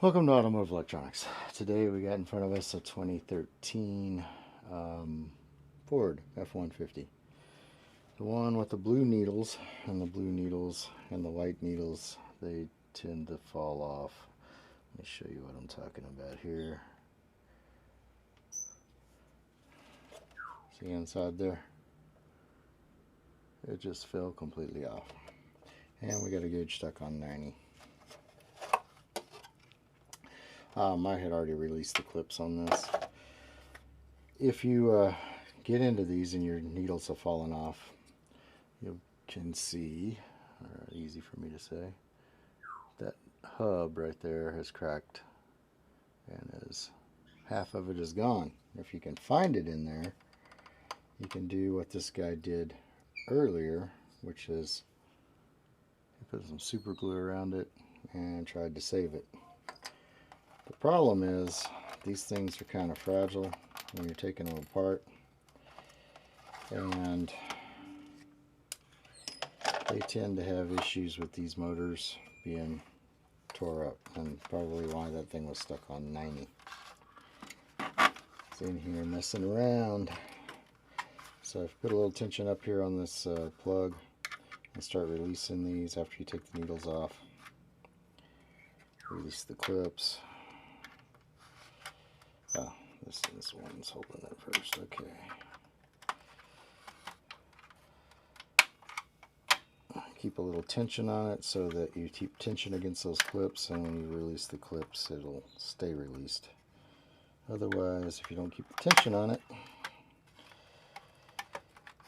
Welcome to Automotive Electronics. Today we got in front of us a 2013 Ford F150. The one with the blue needles, and the blue needles and the white needles, they tend to fall off. Let me show you what I'm talking about here. See inside there? It just fell completely off. And we got a gauge stuck on 90. I had already released the clips on this. If you get into these and your needles have fallen off, you can see, easy for me to say, that hub right there has cracked and half of it is gone. If you can find it in there, you can do what this guy did earlier, which is he put some super glue around it and tried to save it. The problem is these things are kind of fragile when you're taking them apart, and they tend to have issues with these motors being tore up, and probably why that thing was stuck on 90. It's in here messing around. So I've put a little tension up here on this plug and start releasing these after you take the needles off. Release the clips. Oh, this one's holding it first. Okay. Keep a little tension on it so that you keep tension against those clips, and when you release the clips, it'll stay released. Otherwise, if you don't keep the tension on it,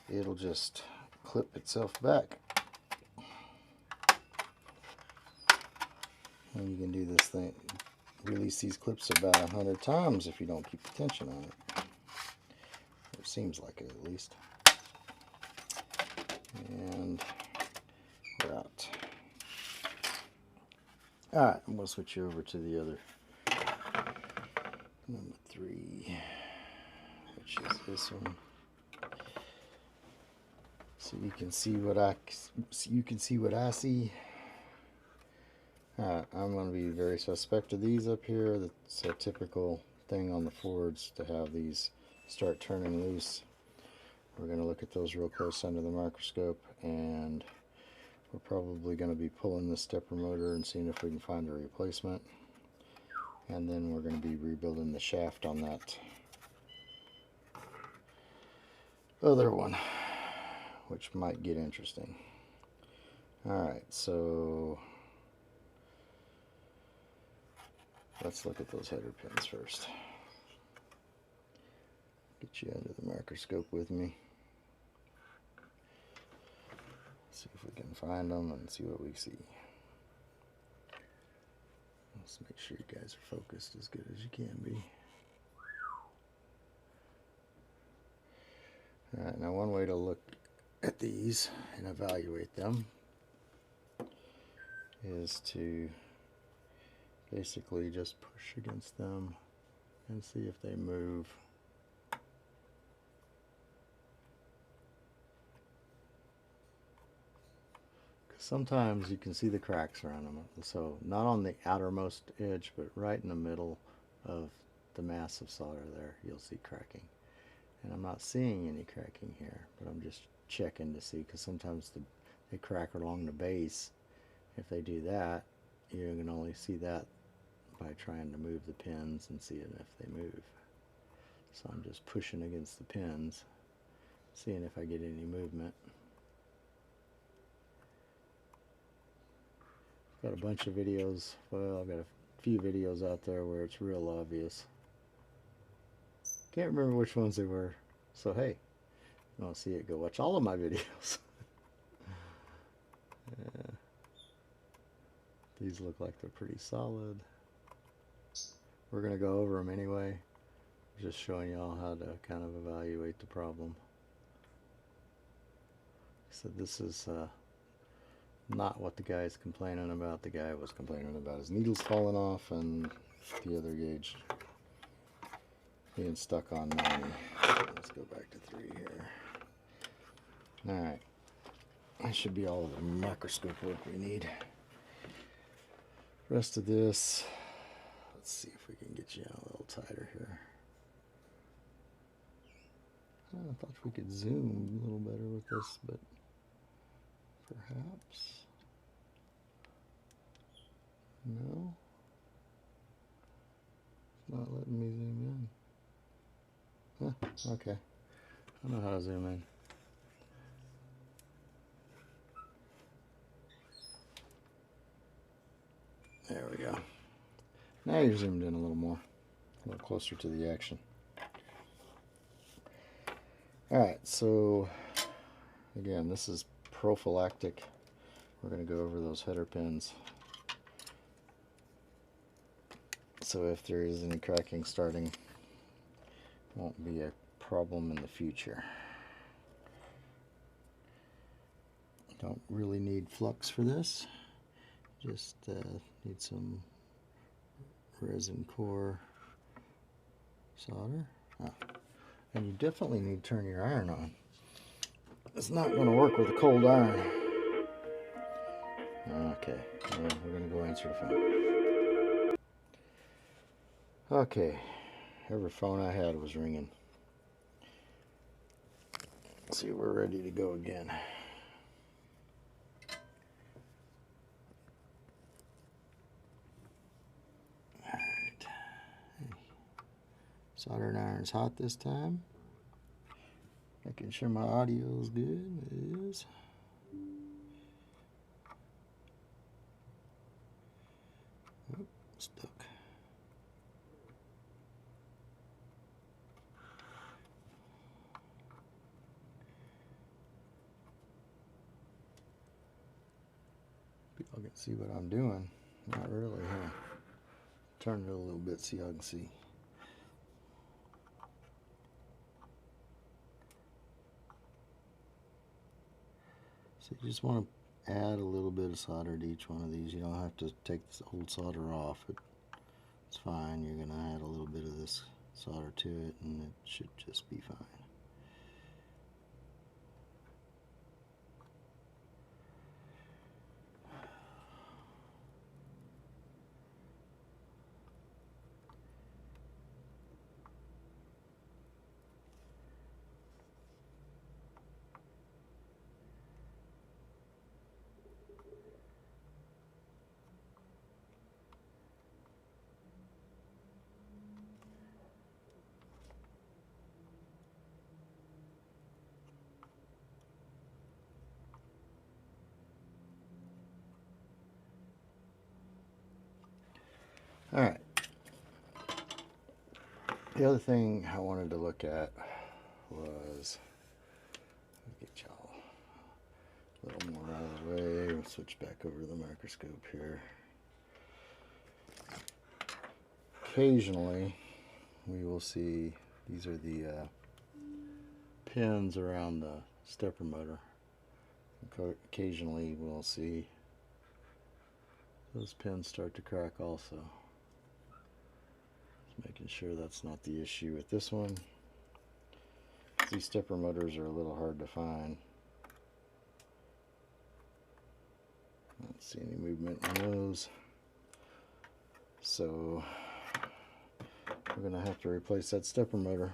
it'll just clip itself back. And you can do this thing, release these clips about 100 times if you don't keep the tension on it. It seems like it, at least. And we're out. Alright, I'm going to switch you over to the other number 3, which is this one. So you can see what I see. Alright, I'm going to be very suspect of these up here. That's a typical thing on the Fords to have these start turning loose. We're going to look at those real close under the microscope, and we're probably going to be pulling the stepper motor and seeing if we can find a replacement. And then we're going to be rebuilding the shaft on that other one, which might get interesting. Alright, so let's look at those header pins first. Get you under the microscope with me. See if we can find them and see what we see. Let's make sure you guys are focused as good as you can be. Alright, now one way to look at these and evaluate them is to basically just push against them and see if they move. Sometimes you can see the cracks around them, so not on the outermost edge, but right in the middle of the mass of solder there, you'll see cracking. And I'm not seeing any cracking here, but I'm just checking to see, because sometimes they crack along the base. If they do that, you can only see that by trying to move the pins and seeing if they move. So I'm just pushing against the pins, seeing if I get any movement. Got a bunch of videos, well, I've got a few videos out there where it's real obvious. Can't remember which ones they were, so hey, if you want to see it, go watch all of my videos. Yeah. These look like they're pretty solid. We're going to go over them anyway, just showing y'all how to kind of evaluate the problem. So this is not what the guy is complaining about. The guy was complaining about his needles falling off and the other gauge being stuck on 90. Let's go back to 3 here. Alright, that should be all of the microscope work we need. The rest of this, Let's see if we can get you a little tighter here. I thought we could zoom a little better with this, but perhaps no. It's not letting me zoom in. Huh, okay. I know how to zoom in. There we go. Now you're zoomed in a little more, a little closer to the action. Alright, so again, this is prophylactic. We're going to go over those header pins. So if there is any cracking starting, it won't be a problem in the future. Don't really need flux for this. Just need some resin core solder. And you definitely need to turn your iron on. It's not going to work with a cold iron. Okay, we're going to go answer the phone. Okay, every phone I had was ringing. Let's see, we're ready to go again. Alright. Soldering iron's hot this time. Making sure my audio is good. It is. Oh, stuck. Y'all can see what I'm doing. Not really, huh? Turn it a little bit so y'all can see. So you just want to add a little bit of solder to each one of these. You don't have to take this old solder off. It's fine. You're going to add a little bit of this solder to it and it should just be fine. Alright, the other thing I wanted to look at was, get y'all a little more out of the way. We'll switch back over to the microscope here. Occasionally we will see, these are the pins around the stepper motor. Occasionally we'll see those pins start to crack also. Making sure that's not the issue with this one. These stepper motors are a little hard to find. I don't see any movement in those. So we're going to have to replace that stepper motor.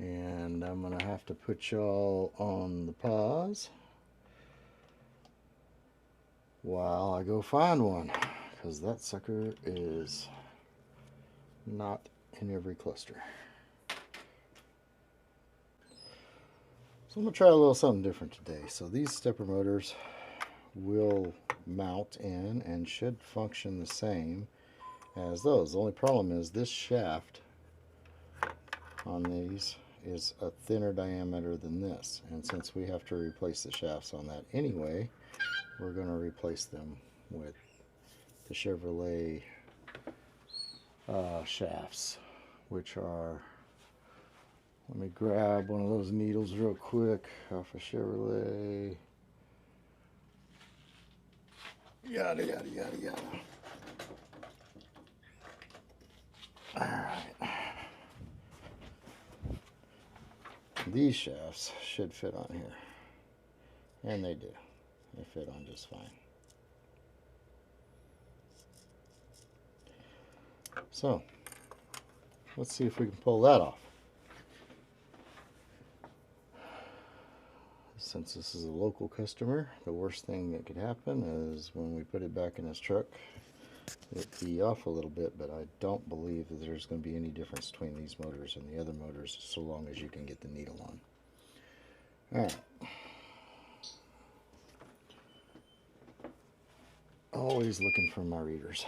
And I'm going to have to put y'all on the pause while I go find one, because that sucker is not in every cluster. So I'm going to try a little something different today. So these stepper motors will mount in and should function the same as those. The only problem is this shaft on these is a thinner diameter than this, and since we have to replace the shafts on that anyway, we're going to replace them with the Chevrolet shafts, which are, let me grab one of those needles real quick off a Chevrolet. Yada yada yada yada. Alright. These shafts should fit on here. And they do. They fit on just fine. So let's see if we can pull that off. Since this is a local customer, the worst thing that could happen is when we put it back in his truck, it be off a little bit, but I don't believe that there's going to be any difference between these motors and the other motors, so long as you can get the needle on. Alright. Always looking for my readers.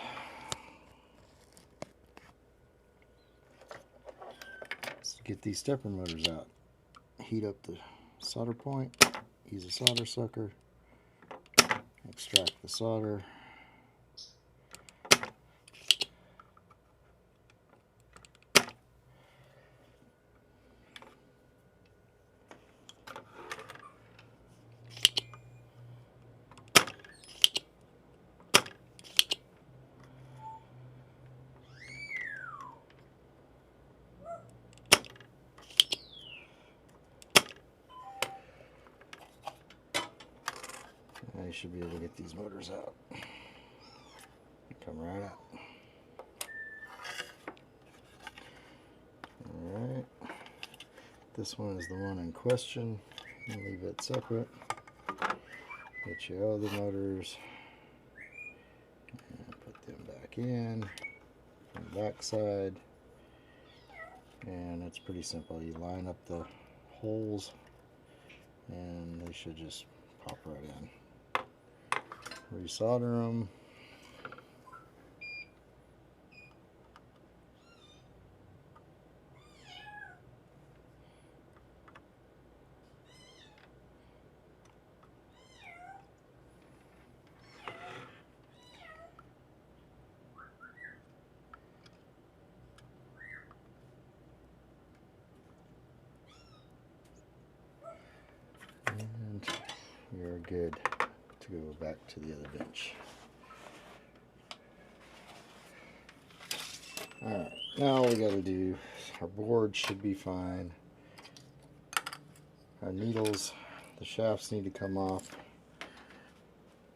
Let's get these stepper motors out. Heat up the solder point, use a solder sucker, extract the solder. I should be able to get these motors out. Come right out. Alright. This one is the one in question. I'll leave it separate. Get your other motors. And put them back in from the back side. And it's pretty simple. You line up the holes and they should just pop right in. Resolder them. And you're good to go back to the other bench. Alright, now all we got to do, our board should be fine. Our needles, the shafts need to come off.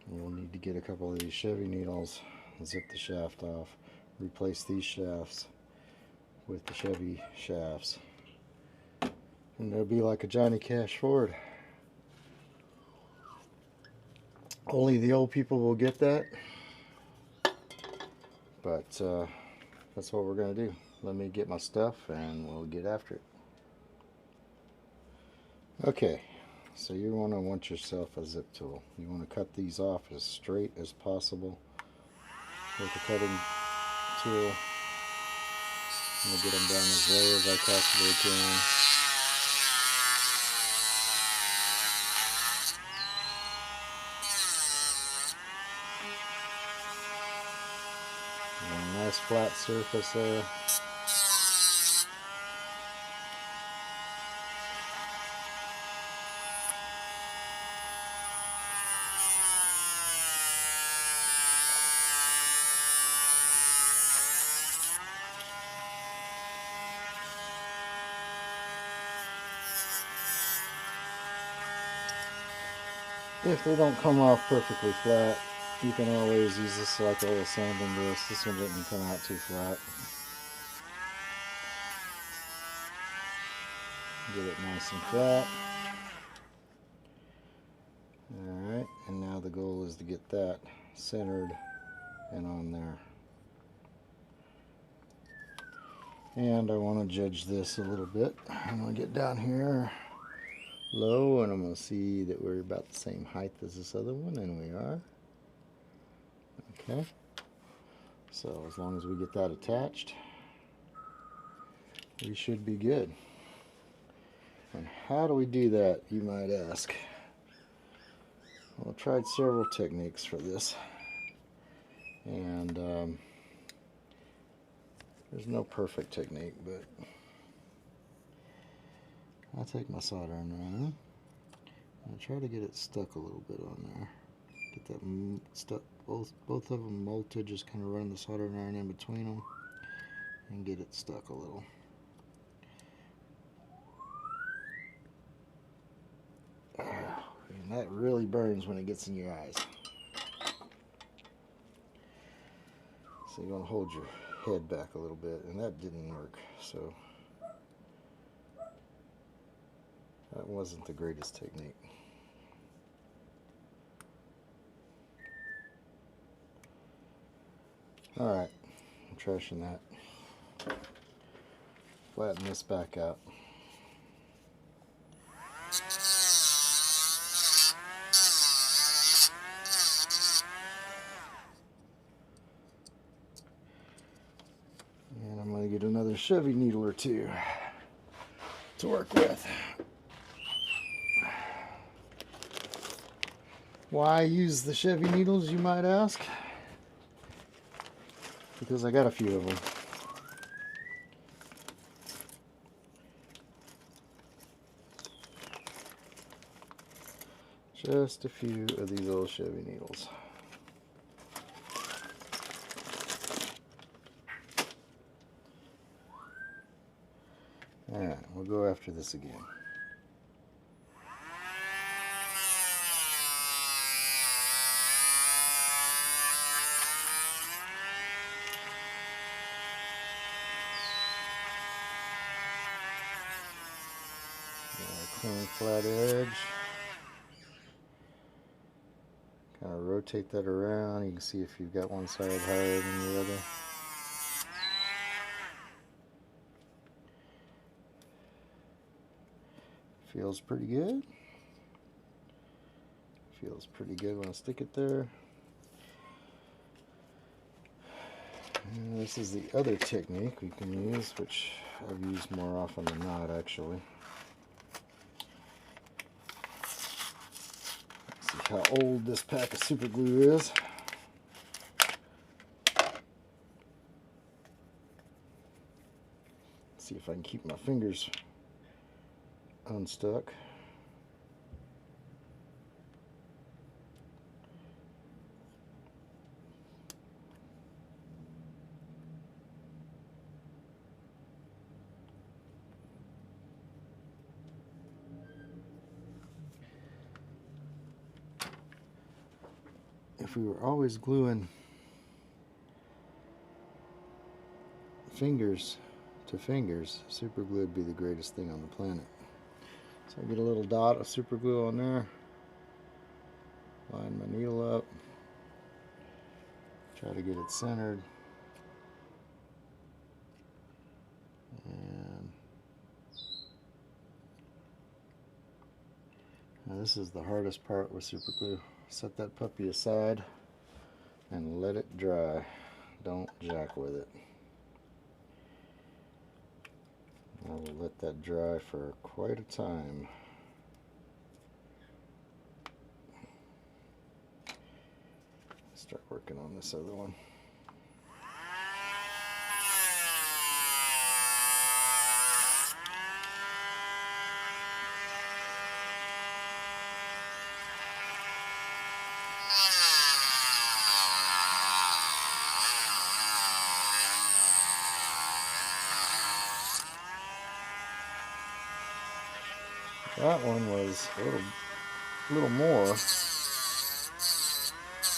We'll need to get a couple of these Chevy needles, zip the shaft off, replace these shafts with the Chevy shafts. And it'll be like a Johnny Cash Ford. Only the old people will get that, but that's what we're going to do. Let me get my stuff and we'll get after it. Okay, so you want yourself a zip tool. You want to cut these off as straight as possible with the cutting tool. I'm going to get them down as low as I possibly can. A nice flat surface there. If they don't come off perfectly flat, you can always use this like a little sanding disc. This one didn't come out too flat. Get it nice and flat. Alright, and now the goal is to get that centered and on there. And I want to judge this a little bit. I'm going to get down here low, and I'm going to see that we're about the same height as this other one, and we are. Okay, so as long as we get that attached, we should be good. And how do we do that, you might ask? Well, I tried several techniques for this, and there's no perfect technique, but I'll take my soldering iron and try to get it stuck a little bit on there. Get that stuck, both of them molted, just kind of run the soldering iron in between them and get it stuck a little. And that really burns when it gets in your eyes. So you're going to hold your head back a little bit, and that didn't work, so that wasn't the greatest technique. Alright, I'm trashing that. Flatten this back out. And I'm going to get another Chevy needle or two to work with. Why use the Chevy needles, you might ask? Because I got a few of them. Just a few of these old Chevy needles. Alright, we'll go after this again. Clean flat edge. Kind of rotate that around. You can see if you've got one side higher than the other. Feels pretty good. Feels pretty good when I stick it there. And this is the other technique we can use, which I've used more often than not, actually. Let's see how old this pack of super glue is. See if I can keep my fingers unstuck. If we were always gluing fingers to fingers, super glue would be the greatest thing on the planet. So I get a little dot of super glue on there, line my needle up, try to get it centered, and now this is the hardest part with super glue. Set that puppy aside and let it dry. Don't jack with it. I will let that dry for quite a time. Start working on this other one. That one was a little more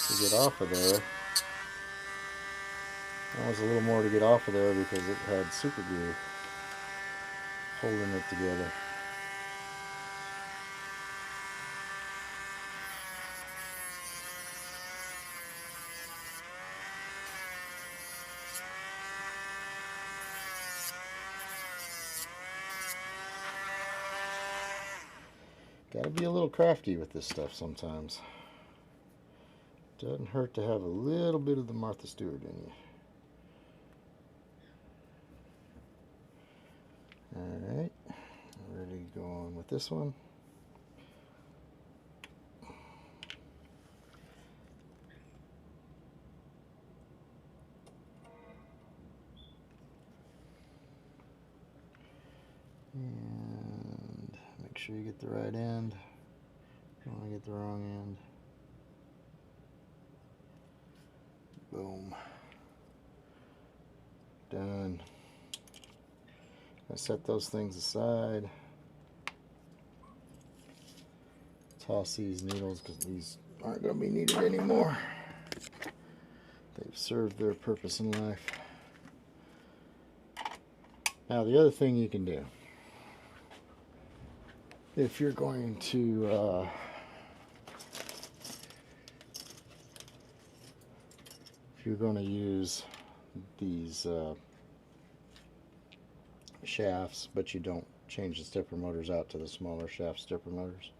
to get off of there. That was a little more to get off of there because it had super glue holding it together. Gotta be a little crafty with this stuff sometimes. Doesn't hurt to have a little bit of the Martha Stewart in you. Alright, ready to go on with this one. And make sure you get the right end. Don't want to get the wrong end. Boom. Done. I set those things aside. Toss these needles because these aren't going to be needed anymore. They've served their purpose in life. Now the other thing you can do, if you're going to use these shafts, but you don't change the stepper motors out to the smaller shaft stepper motors,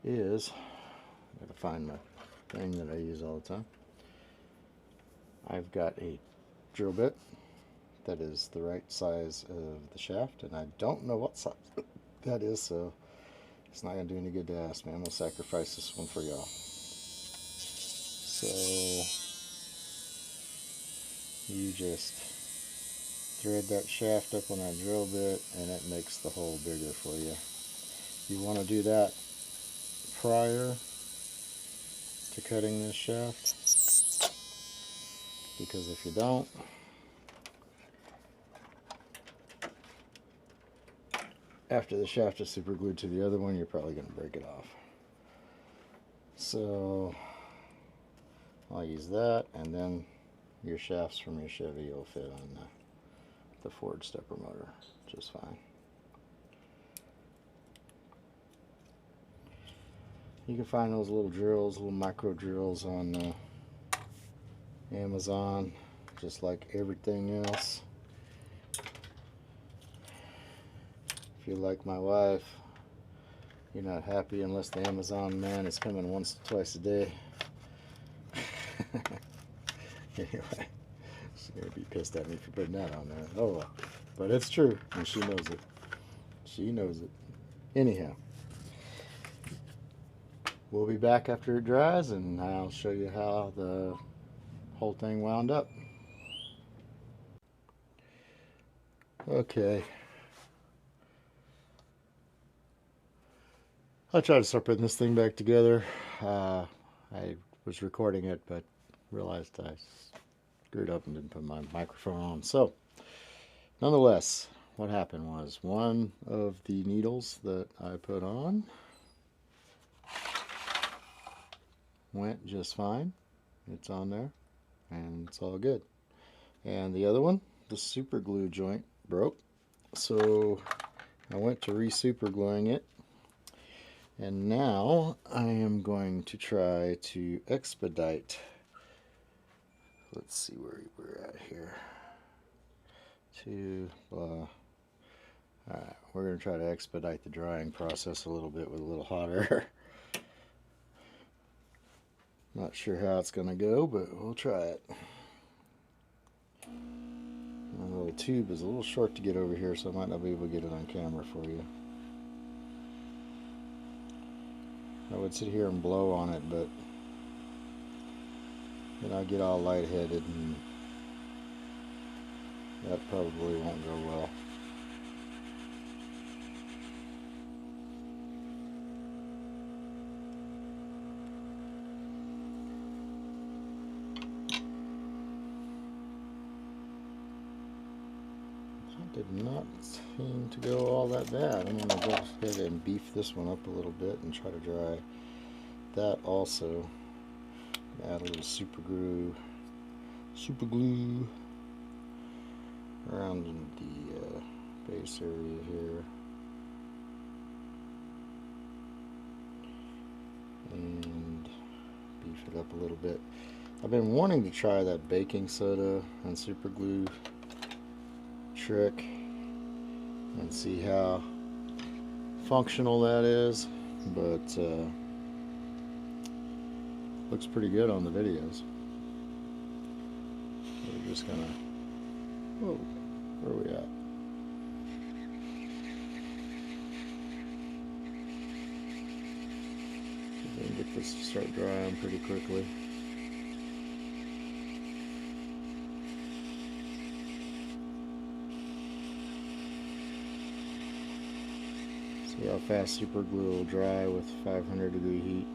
is, I gotta find my thing that I use all the time. I've got a drill bit that is the right size of the shaft, and I don't know what size that is, so it's not gonna do any good to ask me. I'm gonna sacrifice this one for y'all. So you just thread that shaft up on that drill bit and it makes the hole bigger for you. You want to do that prior to cutting this shaft, because if you don't, after the shaft is super glued to the other one, you're probably going to break it off. So I'll use that, and then your shafts from your Chevy will fit on the Ford stepper motor just fine. You can find those little drills, little micro drills on Amazon, just like everything else. If you're like my wife, you're not happy unless the Amazon man is coming once or twice a day. Anyway, she's going to be pissed at me for putting that on there. Oh well. But it's true, and she knows it. She knows it. Anyhow, we'll be back after it dries, and I'll show you how the whole thing wound up. Okay. I tried to start putting this thing back together. I was recording it, but realized I screwed up and didn't put my microphone on. So, nonetheless, what happened was one of the needles that I put on went just fine. It's on there, and it's all good. And the other one, the super glue joint, broke. So I went to re-super gluing it. And now I am going to try to expedite. Let's see where we're at here. Alright, we're going to try to expedite the drying process a little bit with a little hot air. Not sure how it's going to go, but we'll try it. My little tube is a little short to get over here, so I might not be able to get it on camera for you. I would sit here and blow on it, but then I'll get all lightheaded, and that probably won't go well. That did not seem to go all that bad. I'm going to go ahead and beef this one up a little bit and try to dry that also. Add a little super glue around in the base area here, and beef it up a little bit. I've been wanting to try that baking soda and super glue trick and see how functional that is, but looks pretty good on the videos. We're just gonna, whoa, where are we at? See if we can get this to start drying pretty quickly. See how fast super glue will dry with 500-degree heat.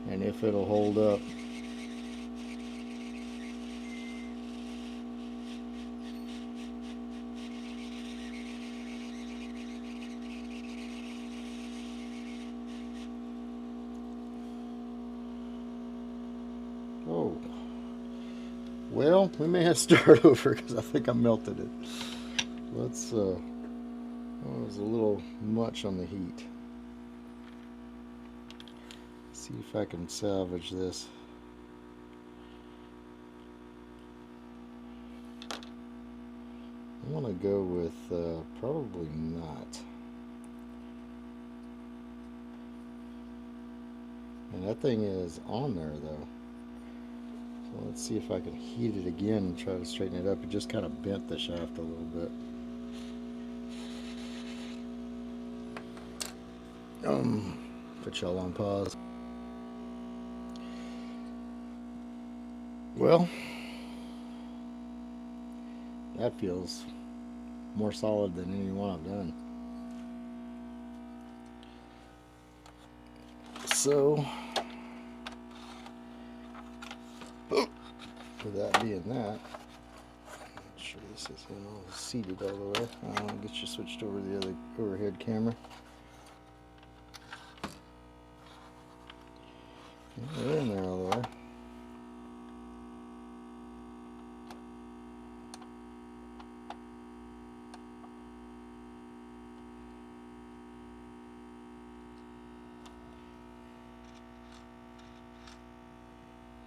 And if it'll hold up. Well, we may have to start over because I think I melted it. Let's, oh, it was a little much on the heat. See if I can salvage this. I want to go with probably not. And that thing is on there though. So let's see if I can heat it again and try to straighten it up. It just kind of bent the shaft a little bit. Put y'all on pause. Well, that feels more solid than any one I've done. So, with that being that, make sure this is all seated all the way. I'll get you switched over to the other overhead camera. They're in there all the way.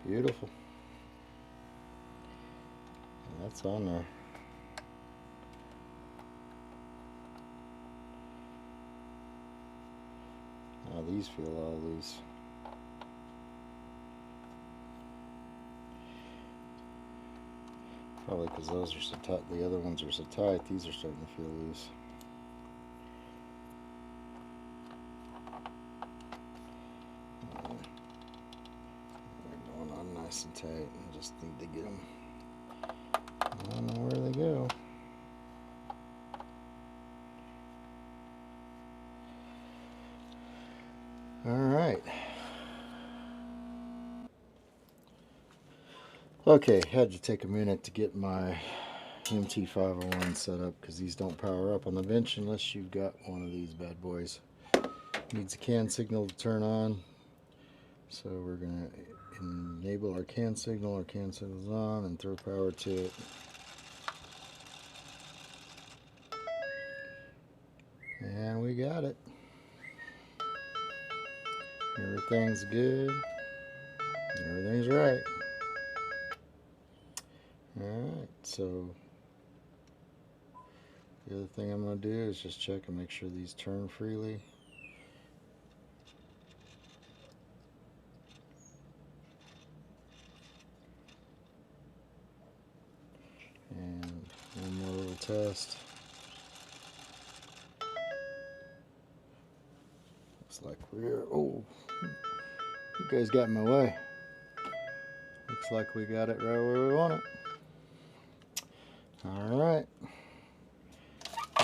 Beautiful. That's on there. Now these feel all loose. Probably because those are so tight. The other ones are so tight. These are starting to feel loose. Nice and tight, and just need to get them. I don't know where they go. Alright. Okay, had to take a minute to get my MT501 set up because these don't power up on the bench unless you've got one of these bad boys. Needs a CAN signal to turn on. So we're going to enable our CAN signal. Our CAN signal's on, and throw power to it. And we got it. Everything's good. Everything's right. Alright, so the other thing I'm going to do is just check and make sure these turn freely. And one more little test. Looks like we're, oh, you guys got in my way. Looks like we got it right where we want it. Alright.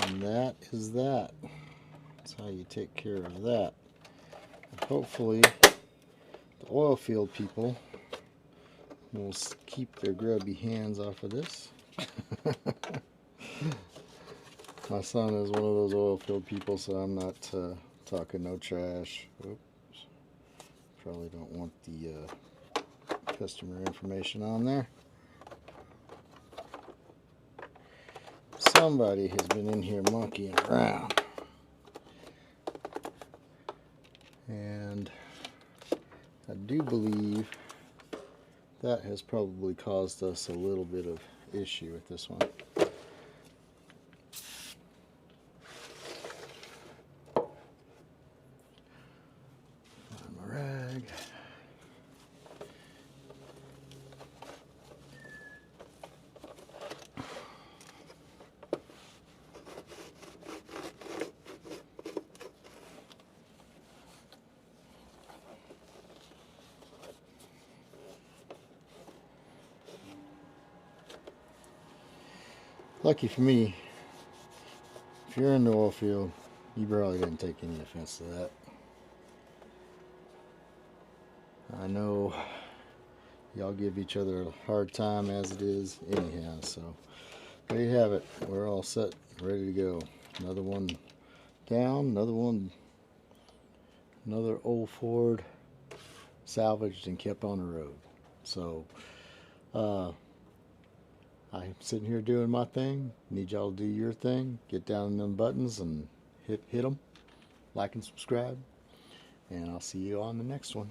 And that is that. That's how you take care of that. And hopefully the oil field people will keep their grubby hands off of this. My son is one of those oil field people, so I'm not talking no trash. Oops. Probably don't want the customer information on there. Somebody has been in here monkeying around. And I do believe that has probably caused us a little bit of issue with this one. Find my rag. Lucky for me, if you're in the oil field, you probably didn't take any offense to that. I know y'all give each other a hard time as it is anyhow, so there you have it. We're all set, ready to go. Another one down, another old Ford salvaged and kept on the road. So I'm sitting here doing my thing. Need y'all to do your thing. Get down on them buttons and hit them. Like and subscribe. And I'll see you on the next one.